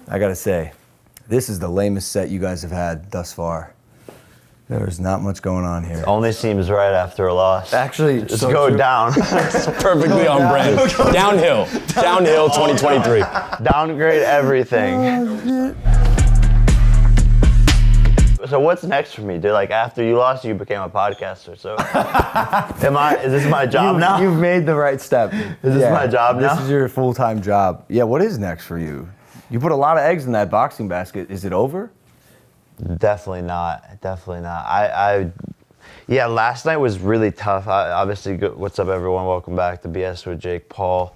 I gotta say, this is the lamest set you guys have had thus far. There's not much going on here. Only seems right after a loss. Actually, just go down. It's perfectly on brand. Downhill 2023. Downgrade everything. So what's next for me, dude? Like after you lost, you became a podcaster. So is this my job now? You've made the right step. Is this my job now? This is your full-time job. Yeah, what is next for you? You put a lot of eggs in that boxing basket. Is it over? Definitely not. Yeah, last night was really tough. Obviously, what's up, everyone? Welcome back to BS with Jake Paul.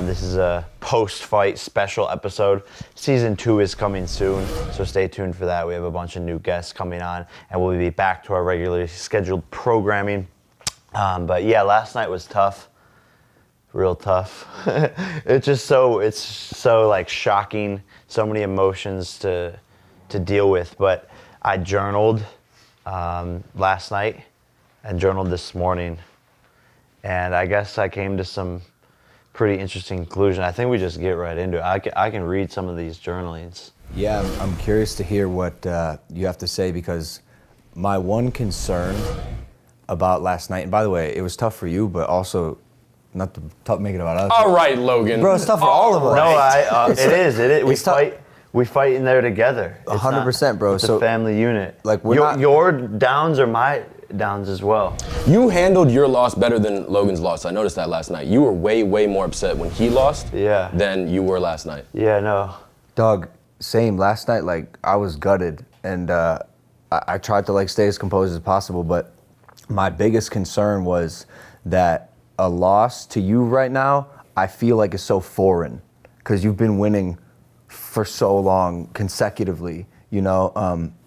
This is a post-fight special episode. Season 2 is coming soon, so stay tuned for that. We have a bunch of new guests coming on, and we'll be back to our regularly scheduled programming. But yeah, last night was tough. Real tough. It's so like shocking. So many emotions to deal with. But I journaled last night and journaled this morning, and I guess I came to some pretty interesting conclusion. I think we just get right into it. I can read some of these journalings. Yeah, I'm curious to hear what you have to say, because my one concern about last night, and by the way, it was tough for you, but also not to make it about us. All right, Logan. Bro, it's tough for all of us. No, it is. We fight in there together. 100%, bro. It's a family unit. Like your downs are my downs as well. You handled your loss better than Logan's loss. I noticed that last night. You were way, way more upset when he lost than you were last night. Yeah, no. Dog, same. Last night, like, I was gutted, and I tried to, like, stay as composed as possible, but my biggest concern was that a loss to you right now, I feel like is so foreign, because you've been winning for so long consecutively, you know,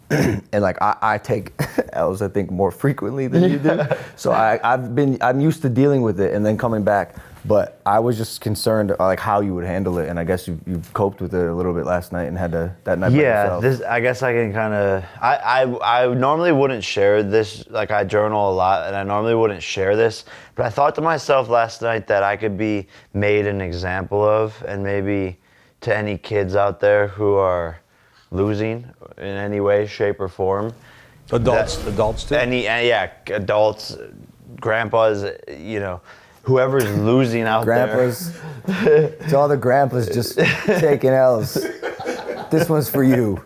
and like I take L's, I think, more frequently than you do. So I'm used to dealing with it and then coming back, but I was just concerned like how you would handle it, and I guess you've coped with it a little bit last night and had that night by yourself. I guess I can kind of, I normally wouldn't share this, like I journal a lot and I normally wouldn't share this, but I thought to myself last night that I could be made an example of, and maybe to any kids out there who are losing in any way, shape, or form. Adults too. Adults, grandpas, you know, whoever's losing out grandpas, there. It's all the grandpas just taking L's. This one's for you.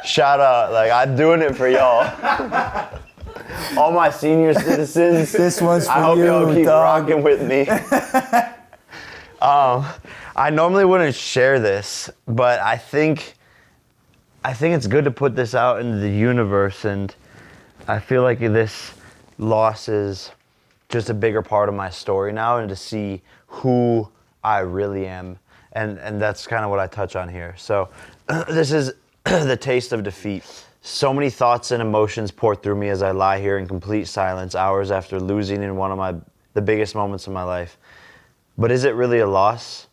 Shout out, like I'm doing it for y'all. All my senior citizens. This one's for you, I hope y'all keep dog. rocking with me. I normally wouldn't share this, but I think it's good to put this out into the universe, and I feel like this loss is just a bigger part of my story now, and to see who I really am, and that's kind of what I touch on here. So this is the taste of defeat. So many thoughts and emotions pour through me as I lie here in complete silence hours after losing in one of the biggest moments of my life. But is it really a loss?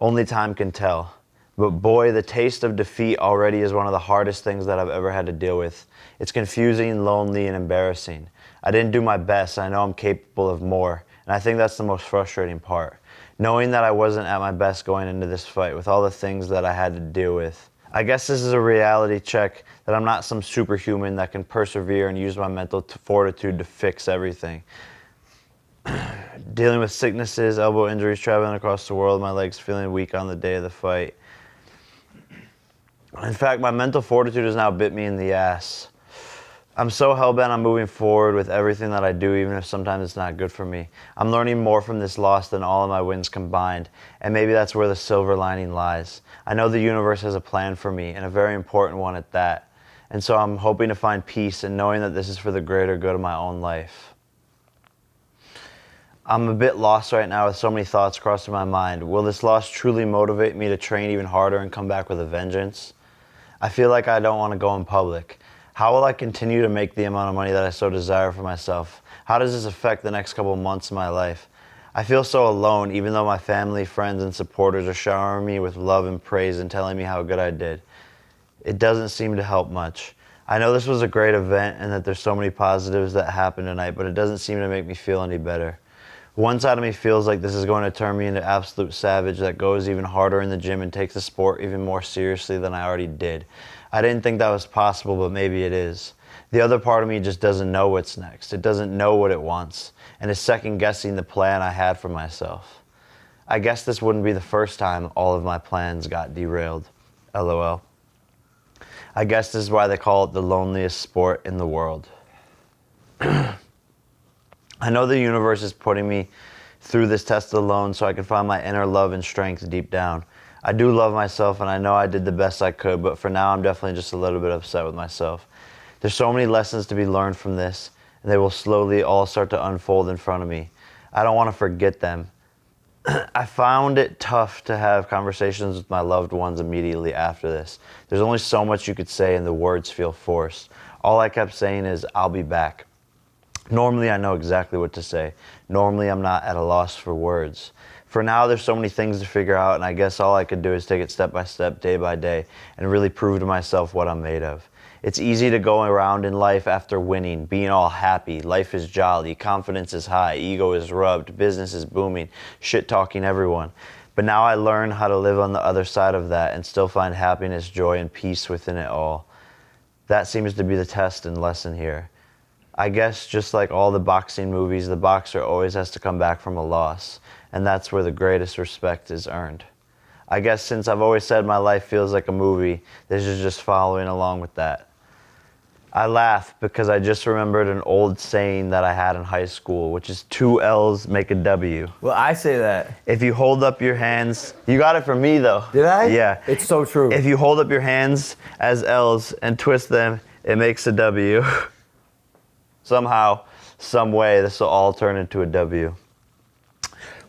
Only time can tell. But boy, the taste of defeat already is one of the hardest things that I've ever had to deal with. It's confusing, lonely, and embarrassing. I didn't do my best, and I know I'm capable of more. And I think that's the most frustrating part. Knowing that I wasn't at my best going into this fight with all the things that I had to deal with. I guess this is a reality check that I'm not some superhuman that can persevere and use my mental fortitude to fix everything. Dealing with sicknesses, elbow injuries, traveling across the world, my legs feeling weak on the day of the fight. In fact, my mental fortitude has now bit me in the ass. I'm so hell-bent on moving forward with everything that I do, even if sometimes it's not good for me. I'm learning more from this loss than all of my wins combined, and maybe that's where the silver lining lies. I know the universe has a plan for me, and a very important one at that. And so I'm hoping to find peace in knowing that this is for the greater good of my own life. I'm a bit lost right now with so many thoughts crossing my mind. Will this loss truly motivate me to train even harder and come back with a vengeance? I feel like I don't want to go in public. How will I continue to make the amount of money that I so desire for myself? How does this affect the next couple months of my life? I feel so alone, even though my family, friends, and supporters are showering me with love and praise and telling me how good I did. It doesn't seem to help much. I know this was a great event and that there's so many positives that happened tonight, but it doesn't seem to make me feel any better. One side of me feels like this is going to turn me into absolute savage that goes even harder in the gym and takes the sport even more seriously than I already did. I didn't think that was possible, but maybe it is. The other part of me just doesn't know what's next. It doesn't know what it wants, and is second guessing the plan I had for myself. I guess this wouldn't be the first time all of my plans got derailed. LOL. I guess this is why they call it the loneliest sport in the world. I know the universe is putting me through this test alone so I can find my inner love and strength deep down. I do love myself, and I know I did the best I could, but for now I'm definitely just a little bit upset with myself. There's so many lessons to be learned from this, and they will slowly all start to unfold in front of me. I don't want to forget them. I found it tough to have conversations with my loved ones immediately after this. There's only so much you could say, and the words feel forced. All I kept saying is, I'll be back. Normally I know exactly what to say. Normally I'm not at a loss for words. For now there's so many things to figure out, and I guess all I could do is take it step by step, day by day, and really prove to myself what I'm made of. It's easy to go around in life after winning, being all happy, life is jolly, confidence is high, ego is rubbed, business is booming, shit-talking everyone. But now I learn how to live on the other side of that and still find happiness, joy, and peace within it all. That seems to be the test and lesson here. I guess just like all the boxing movies, the boxer always has to come back from a loss, and that's where the greatest respect is earned. I guess since I've always said my life feels like a movie, this is just following along with that. I laugh because I just remembered an old saying that I had in high school, which is 2 L's make a W. Well, I say that. If you hold up your hands, you got it from me though. Did I? Yeah. It's so true. If you hold up your hands as L's and twist them, it makes a W. Somehow, some way, this will all turn into a W.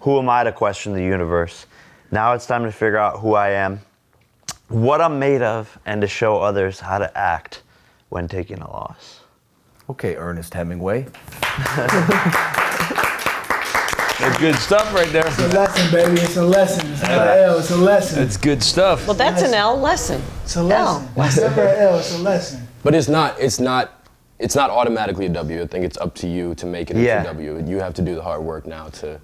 Who am I to question the universe? Now it's time to figure out who I am, what I'm made of, and to show others how to act when taking a loss. Okay, Ernest Hemingway. That's good stuff right there. It's a lesson, baby. It's a lesson. It's never L. It's a lesson. That's good stuff. Well, that's an L lesson. It's a lesson. It's never L. It's a lesson. But it's not automatically a W. I think it's up to you to make it into a W. You have to do the hard work now to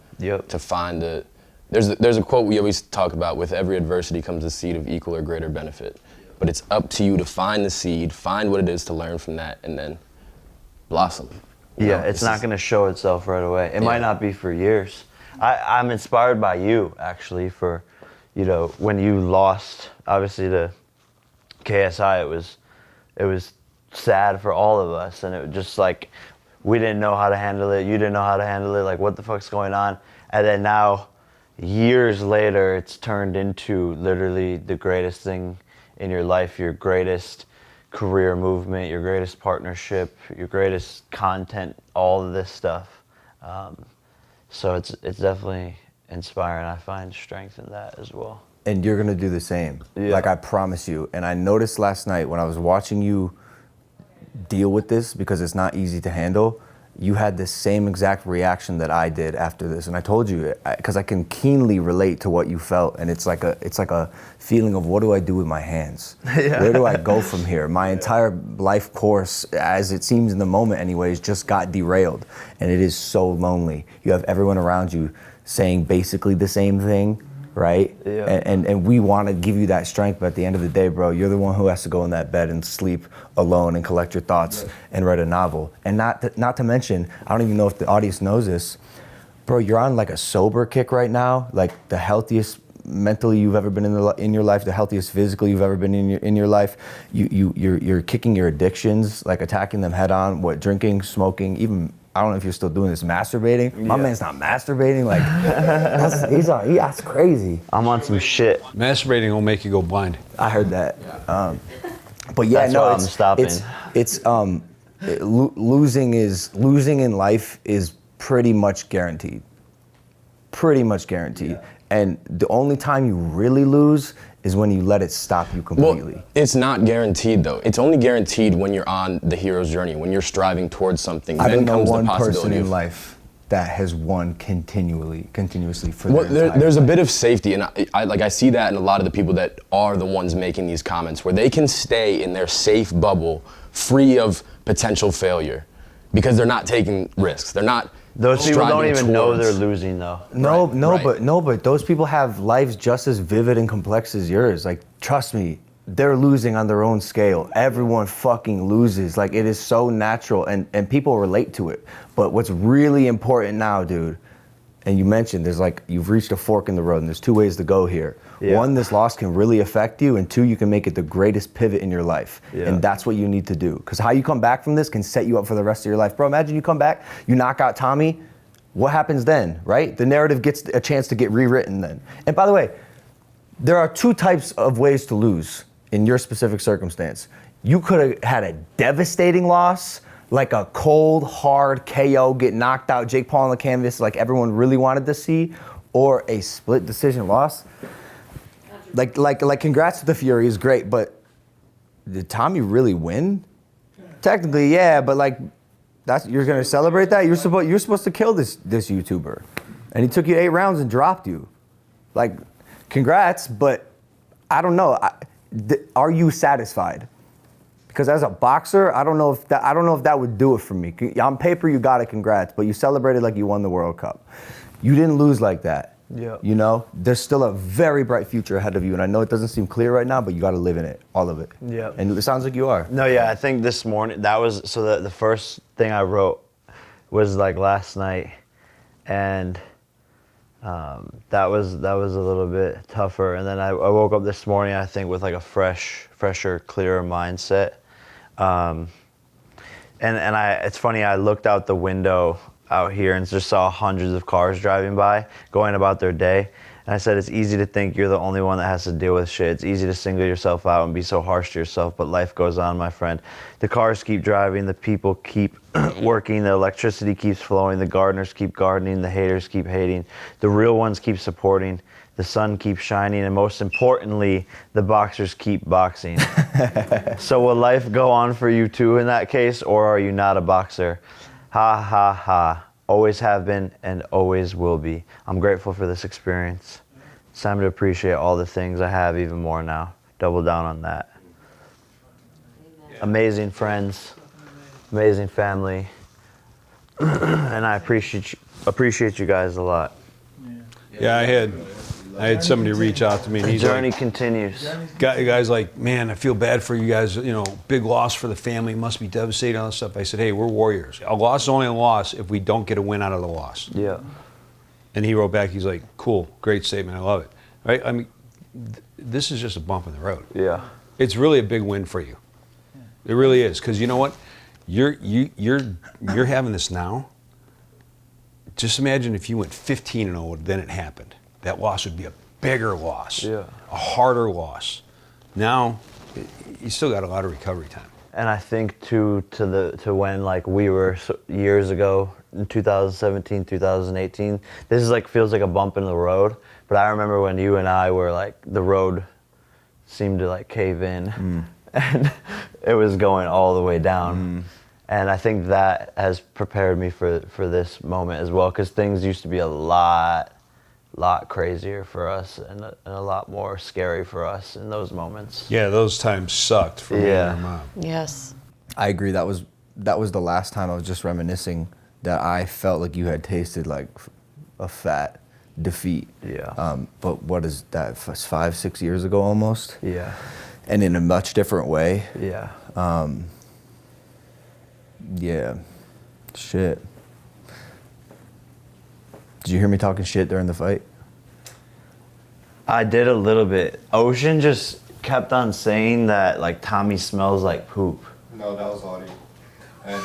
find the. There's a quote we always talk about: with every adversity comes a seed of equal or greater benefit. But it's up to you to find the seed, find what it is to learn from that, and then blossom. Yeah, it's not going to show itself right away. It might not be for years. I'm inspired by you, actually, for, when you lost, obviously, to KSI, it was sad for all of us, and it was just like, we didn't know how to handle it, you didn't know how to handle it, like, what the fuck's going on? And then now, years later, it's turned into literally the greatest thing in your life, your greatest career movement, your greatest partnership, your greatest content, all of this stuff. So it's definitely inspiring. I find strength in that as well. And you're gonna do the same. Yeah. Like, I promise you. And I noticed last night when I was watching you deal with this, because it's not easy to handle, you had the same exact reaction that I did after this. And I told you, because I can keenly relate to what you felt, and it's like a feeling of, what do I do with my hands? Yeah. Where do I go from here? My entire life course, as it seems in the moment anyways, just got derailed. And it is so lonely. You have everyone around you saying basically the same thing, right? Yeah. And we want to give you that strength, but at the end of the day, bro, you're the one who has to go in that bed and sleep alone and collect your thoughts and write a novel. And not to mention, I don't even know if the audience knows this, bro, you're on like a sober kick right now, like the healthiest mentally you've ever been in your life, the healthiest physically you've ever been in your life. You're kicking your addictions, like attacking them head on. Drinking, smoking, even, I don't know if you're still doing this, masturbating. My man's not masturbating. Like, that's crazy. I'm on some shit. Masturbating will make you go blind. I heard that. But yeah, That's no, why I'm stopping. Losing in life is pretty much guaranteed. Pretty much guaranteed. Yeah. And the only time you really lose is when you let it stop you completely. Well, it's not guaranteed though. It's only guaranteed when you're on the hero's journey, when you're striving towards something. I don't know comes one the possibility person in of life that has won continuously for well, their entire there's life. a bit of safety, and I see that in a lot of the people that are the ones making these comments, where they can stay in their safe bubble, free of potential failure, because they're not taking risks. They're not Those people don't striving even know they're towards. losing though. But those people have lives just as vivid and complex as yours. Like, trust me, they're losing on their own scale. Everyone fucking loses. Like, it is so natural, and people relate to it. But what's really important now, dude, and you mentioned there's like, you've reached a fork in the road, and there's two ways to go here. Yeah. One, this loss can really affect you, and two, you can make it the greatest pivot in your life. Yeah. And that's what you need to do. Because how you come back from this can set you up for the rest of your life. Bro, imagine you come back, you knock out Tommy, what happens then, right? The narrative gets a chance to get rewritten then. And by the way, there are two types of ways to lose in your specific circumstance. You could have had a devastating loss, like a cold, hard KO, get knocked out, Jake Paul on the canvas like everyone really wanted to see, or a split decision loss. Like congrats to the Fury is great, but did Tommy really win? Technically, yeah, but like, you're gonna celebrate that? You're supposed to kill this YouTuber, and he took you 8 rounds and dropped you. Like, congrats, but I don't know. Are you satisfied? Because as a boxer, I don't know if that would do it for me. On paper, you got it, congrats, but you celebrated like you won the World Cup. You didn't lose like that. Yeah. You know, there's still a very bright future ahead of you, and I know it doesn't seem clear right now, but you got to live in it, all of it. Yeah. And it sounds like you are. No, yeah, I think this morning, that was, so the first thing I wrote was like last night, and that was a little bit tougher. And then I woke up this morning, I think, with like a fresher, clearer mindset. It's funny, I looked out the window out here and just saw hundreds of cars driving by, going about their day. And I said, it's easy to think you're the only one that has to deal with shit. It's easy to single yourself out and be so harsh to yourself, but life goes on, my friend. The cars keep driving, the people keep working, the electricity keeps flowing, the gardeners keep gardening, the haters keep hating, the real ones keep supporting, the sun keeps shining, and most importantly, the boxers keep boxing. So will life go on for you too in that case, or are you not a boxer? Ha, ha, ha. Always have been and always will be. I'm grateful for this experience. It's time to appreciate all the things I have even more now. Double down on that. Amazing friends, amazing family, and I appreciate you guys a lot. Yeah, I had somebody reach out to me, and The he's journey like, continues. guys like, man, I feel bad for you guys. You know, big loss for the family, must be devastating, all this stuff. I said, hey, we're warriors. A loss is only a loss if we don't get a win out of the loss. Yeah. And he wrote back, he's like, cool, great statement, I love it. Right? I mean, this is just a bump in the road. Yeah. It's really a big win for you. It really is, because you know what? You're having this now. Just imagine if you went 15-0, then it happened. That loss would be a bigger loss, Yeah. a harder loss. Now, you still got a lot of recovery time. And I think to when like we were years ago in 2017, 2018, this is like feels like a bump in the road. But I remember when you and I were like, the road seemed to like cave in, and it was going all the way down. And I think that has prepared me for this moment as well, because things used to be a lot crazier for us and a lot more scary for us in those moments. Yeah, those times sucked for me and your mom. Yes. I agree. That was the last time I was just reminiscing that I felt like you had tasted like a fat defeat. Yeah. But what is that? 5-6 years ago almost. Yeah. And in a much different way. Yeah. Yeah. Shit. Did you hear me talking shit during the fight? I did a little bit. Ocean just kept on saying that like Tommy smells like poop. No, that was Audie. And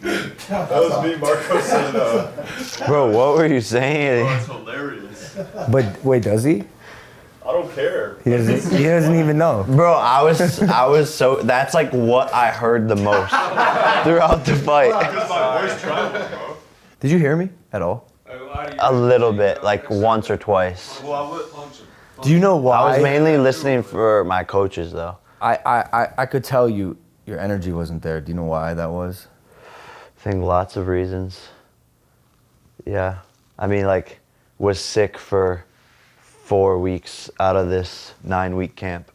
that was me, Marco said Bro, what were you saying? That's hilarious. But wait, does he? I don't care. He doesn't even know. Bro, I was so, that's like what I heard the most throughout the fight. Because my voice traveled, bro. Did you hear me at all? A little bit, like once or twice. Well, I would punch him. Do you know why? I was mainly listening for my coaches though. I could tell you your energy wasn't there. Do you know why that was? I think lots of reasons. Yeah. I mean, like, was sick for 4 weeks out of this 9-week camp.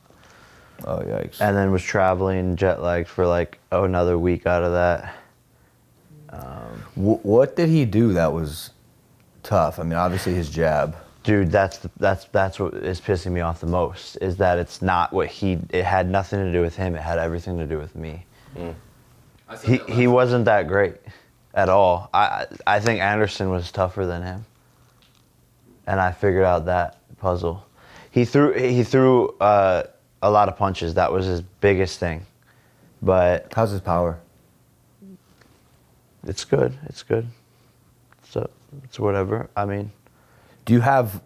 Oh, yikes. And then was traveling jet lagged for like another week out of that. What did he do that was tough? I mean, obviously his jab. Dude, that's what is pissing me off the most, is that it's not what it had nothing to do with him, it had everything to do with me. He wasn't that great at all. I think Anderson was tougher than him. And I figured out that puzzle. He threw a lot of punches. That was his biggest thing. But How's his power? it's good. It's good. So it's whatever. I mean, Do you have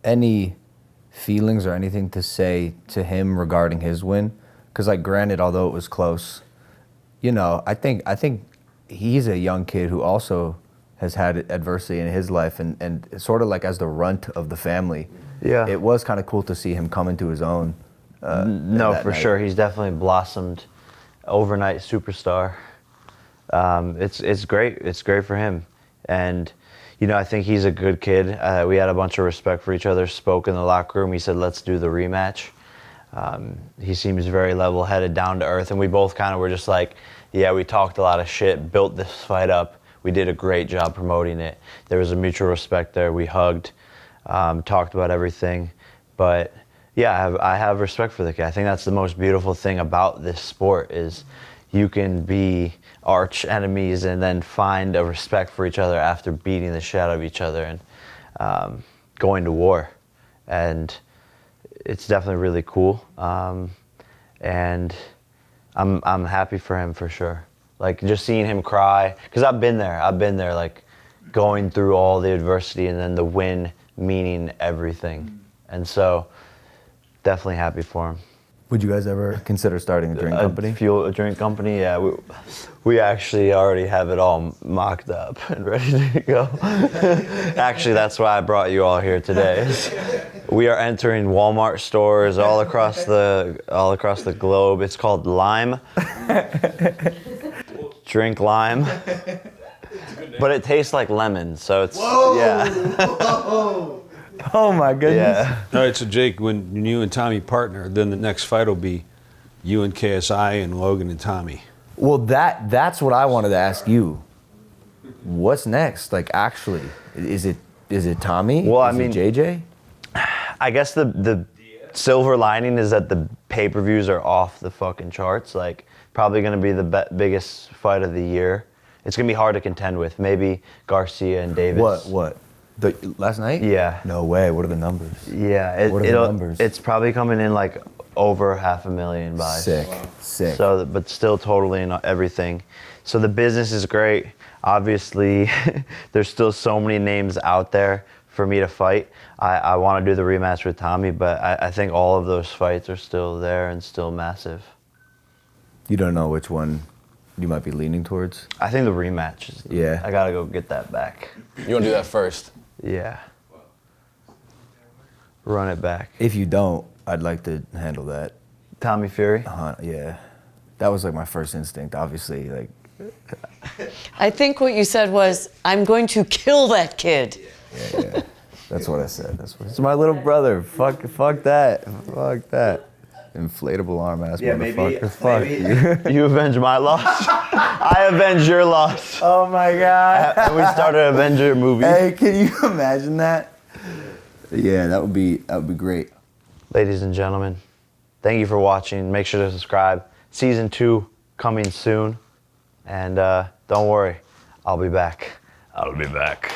any feelings or anything to say to him regarding his win? Because, like, granted, although it was close, you know, I think he's a young kid who also has had adversity in his life, and sort of like as the runt of the family. Yeah. It was kind of cool to see him come into his own. no, that for night. sure. He's definitely blossomed, overnight superstar. It's great. It's great for him. And, you know, I think he's a good kid. We had a bunch of respect for each other, spoke in the locker room. He said, let's do the rematch. He seems very level-headed, down to earth, and we both kind of were just like, yeah, we talked a lot of shit, built this fight up. We did a great job promoting it. There was a mutual respect there. We hugged, talked about everything. But yeah, I have respect for the kid. I think that's the most beautiful thing about this sport is you can be arch enemies and then find a respect for each other after beating the shit out of each other and going to war. And it's definitely really cool. And I'm happy for him for sure. Like just seeing him cry, because I've been there like going through all the adversity and then the win meaning everything. And so definitely happy for him. Would you guys ever consider starting a drink company? A drink company, yeah. We actually already have it all mocked up and ready to go. Actually, that's why I brought you all here today. We are entering Walmart stores all across the globe. It's called Lime. Drink Lime. But it tastes like lemon, so it's Oh my goodness. Yeah. All right, so Jake, when you and Tommy partner, then the next fight will be you and KSI and Logan and Tommy. Well, that's what I wanted to ask you. What's next? Like, actually, is it Tommy? Well, I Is mean- it JJ? I guess the silver lining is that the pay-per-views are off the fucking charts. Like, probably going to be the biggest fight of the year. It's going to be hard to contend with. Maybe Garcia and Davis. What? Last night? Yeah. No way. What are the numbers? Yeah. What are the numbers? It's probably coming in like over 500,000 buys. Sick. So, but still totally in everything. So the business is great. Obviously, there's still so many names out there for me to fight. I want to do the rematch with Tommy, but I think all of those fights are still there and still massive. You don't know which one you might be leaning towards? I think the rematch is. Yeah. I gotta go get that back. You want to do that first? Yeah. Run it back. If you don't, I'd like to handle that. Tommy Fury. Yeah. That was like my first instinct, obviously. Like, I think what you said was, I'm going to kill that kid. yeah. That's what I said. It's my little brother. Fuck that. Fuck that. Inflatable arm ass motherfucker. Fuck you. You avenge my loss. I avenge your loss. Oh my God. And we started an Avenger movie. Hey, can you imagine that? Yeah, that would be great. Ladies and gentlemen, thank you for watching. Make sure to subscribe. Season 2 coming soon. And don't worry, I'll be back. I'll be back.